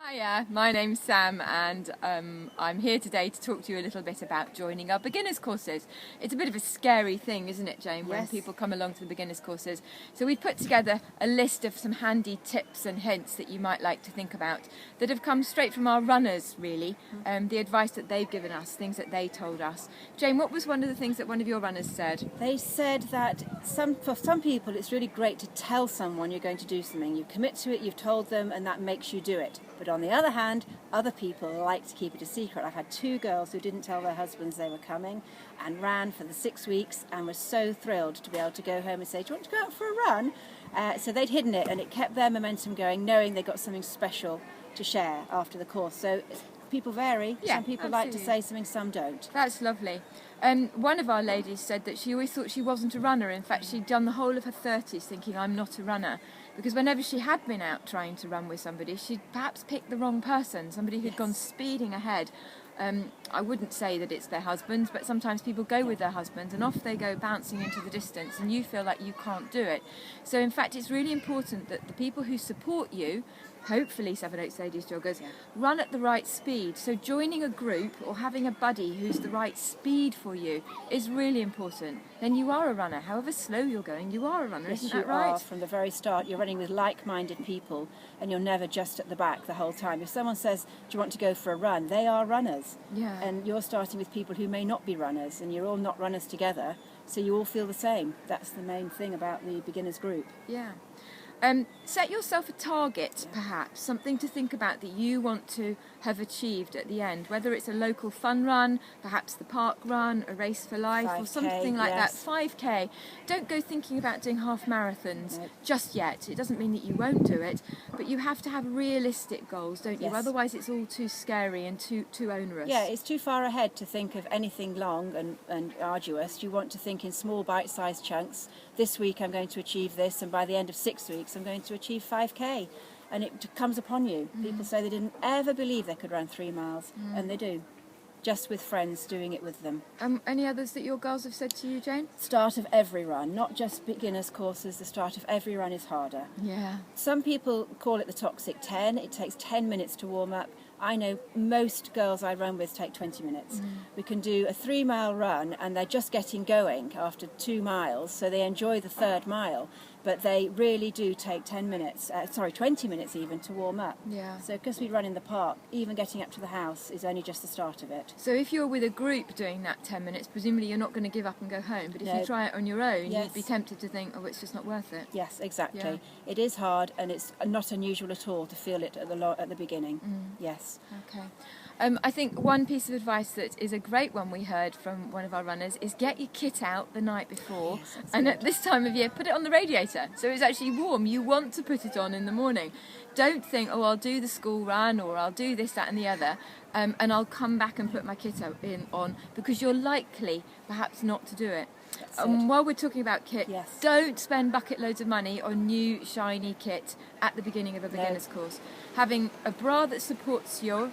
Hiya, my name's Sam and I'm here today to talk to you a little bit about joining our beginners courses. It's a bit of a scary thing, isn't it, Jane, when people come along to the beginners courses. So we've put together a list of some handy tips and hints that you might like to think about that have come straight from our runners, really, the advice that they've given us, things that they told us. Jane, what was one of the things that one of your runners said? They said that for some people it's really great to tell someone you're going to do something. You commit to it, you've told them, and that makes you do it. But on the other hand, other people like to keep it a secret. I've had two girls who didn't tell their husbands they were coming and ran for the 6 weeks and were so thrilled to be able to go home and say, "Do you want to go out for a run?" So they'd hidden it, and it kept their momentum going, knowing they got something special to share after the course. So people vary. Yeah, some people absolutely. like to say something, some don't. That's lovely. One of our ladies said that she always thought she wasn't a runner. In fact, she'd done the whole of her 30s thinking, I'm not a runner. Because whenever she had been out trying to run with somebody, she'd perhaps picked the wrong person, somebody who'd gone speeding ahead. I wouldn't say that it's their husbands, but sometimes people go with their husbands and off they go bouncing into the distance and you feel like you can't do it. So in fact, it's really important that the people who support you, hopefully Seven Oaks Ladies Joggers, run at the right speed. So joining a group or having a buddy who's the right speed for you is really important. Then you are a runner. However slow you're going, you are a runner, Yes, isn't that you right? are. From the very start, you're running with like-minded people and you're never just at the back the whole time. If someone says, do you want to go for a run? They are runners. Yeah. And you're starting with people who may not be runners, and you're all not runners together, so you all feel the same. That's the main thing about the beginners group. Yeah. Set yourself a target, perhaps, something to think about that you want to have achieved at the end, whether it's a local fun run, perhaps the park run, a race for life, 5K, or something like that. yes. 5K. Don't go thinking about doing half marathons just yet. It doesn't mean that you won't do it, but you have to have realistic goals, don't you? Yes. Otherwise it's all too scary and too onerous. Yeah, it's too far ahead to think of anything long and arduous. You want to think in small bite-sized chunks. This week I'm going to achieve this, and by the end of 6 weeks I'm going to achieve 5K. And it comes upon you. People say they didn't ever believe they could run 3 miles, and they do. Just with friends doing it with them. Any others that your girls have said to you, Jane? Start of every run, not just beginners courses, the start of every run is harder. Yeah. Some people call it the toxic 10. It takes 10 minutes to warm up. I know most girls I run with take 20 minutes. We can do a 3 mile run and they're just getting going after 2 miles, so they enjoy the third mile, but they really do take 20 minutes even to warm up. Yeah. So because we run in the park, even getting up to the house is only just the start of it. So if you're with a group doing that 10 minutes, presumably you're not going to give up and go home. But if you try it on your own, Yes. you'd be tempted to think, oh, it's just not worth it. Yes, exactly. Yeah. It is hard, and it's not unusual at all to feel it at the beginning. Yes. Okay. I think one piece of advice that is a great one we heard from one of our runners is get your kit out the night before. Yes, that's And good. at this time of year, put it on the radiator so it's actually warm. You want to put it on in the morning. Don't think, oh, I'll do the school run or I'll do this, that and the other, and I'll come back and put my kit on, because you're likely perhaps not to do it. While we're talking about kit, don't spend bucket loads of money on new shiny kit at the beginning of a beginner's course. Having a bra that supports your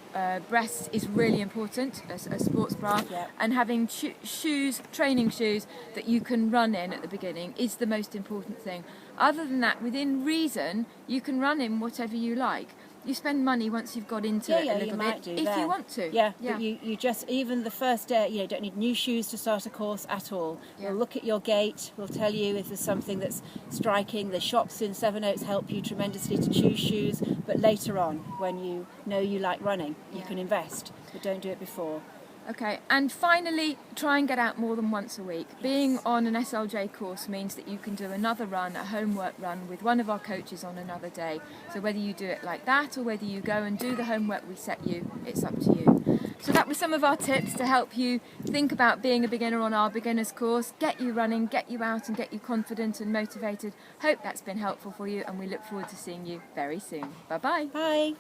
breasts is really important, a sports bra, and having shoes, training shoes that you can run in at the beginning is the most important thing. Other than that, within reason, you can run in whatever you like. You spend money once you've got into it a little bit, if you want to. But you just, even the first day, you don't need new shoes to start a course at all. We'll look at your gait, we'll tell you if there's something that's striking. The shops in Seven Oaks help you tremendously to choose shoes, but later on, when you know you like running, you can invest, but don't do it before. Okay, and finally, try and get out more than once a week. Being on an SLJ course means that you can do another run, a homework run, with one of our coaches on another day. So whether you do it like that or whether you go and do the homework we set you, it's up to you. So that was some of our tips to help you think about being a beginner on our beginners course, get you running, get you out and get you confident and motivated. Hope that's been helpful for you, and we look forward to seeing you very soon. Bye-bye. Bye.